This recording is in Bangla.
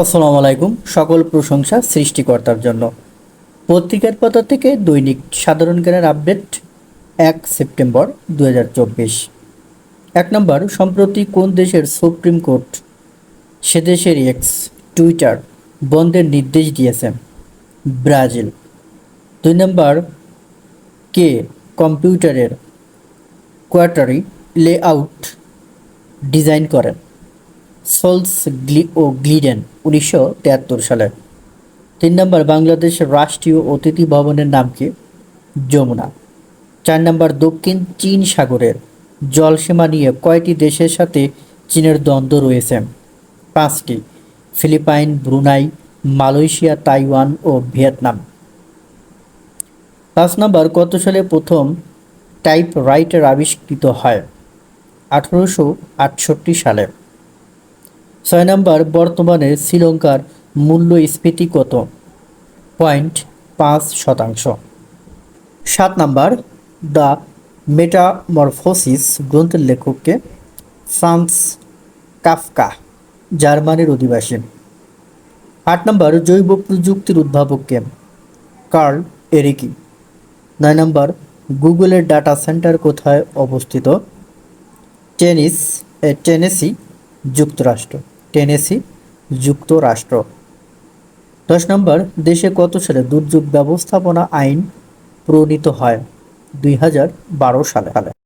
আসসালামু আলাইকুম। সকল প্রশংসা সৃষ্টিকর্তার জন্য। পত্রিকার পাতা থেকে দৈনিক সাধারণ জ্ঞানের আপডেট 1 সেপ্টেম্বর 2024। 1 নম্বর, সম্প্রতি কোন দেশের সুপ্রিম কোর্ট সে দেশের এক্স টুইটার বন্ধের নির্দেশ দিয়েছে? ব্রাজিল। 2 নম্বর, কে কম্পিউটারের কোয়াটারি লেআউট ডিজাইন করেন? সোলস গ্লিডেন 1973 সালে। 3 নম্বর, বাংলাদেশের রাষ্ট্রীয় অতিথি ভবনের নাম কি? যমুনা। 4 নম্বর, দক্ষিণ চীন সাগরের জলসীমা নিয়ে কয়টি দেশের সাথে চীনের দ্বন্দ্ব রয়েছে? 5টি। ফিলিপাইন, ব্রুনাই, মালয়েশিয়া, তাইওয়ান ও ভিয়েতনাম। 5 নম্বর, কত সালে প্রথম টাইপরাইটার আবিষ্কৃত হয়? 1868 সালে। 6 নম্বর, বর্তমানে শ্রীলঙ্কার মূল্যস্ফীতি কত? 0.5%। 7 নম্বর, দ্য মেটামরফোসিস গ্রন্থের লেখককে? ফ্রান্স কাফকা, জার্মানির অধিবাসী। 8 নম্বর, জৈব প্রযুক্তির উদ্ভাবককে? কার্ল এরিকি। 9 নম্বর, গুগলের ডাটা সেন্টার কোথায় অবস্থিত? টেনেসি যুক্তরাষ্ট্র। টেনেসি যুক্তরাষ্ট্র। 10 নম্বর, দেশে কত সালে দুর্যোগ ব্যবস্থাপনা আইন প্রণীত হয়? 2012 সালে।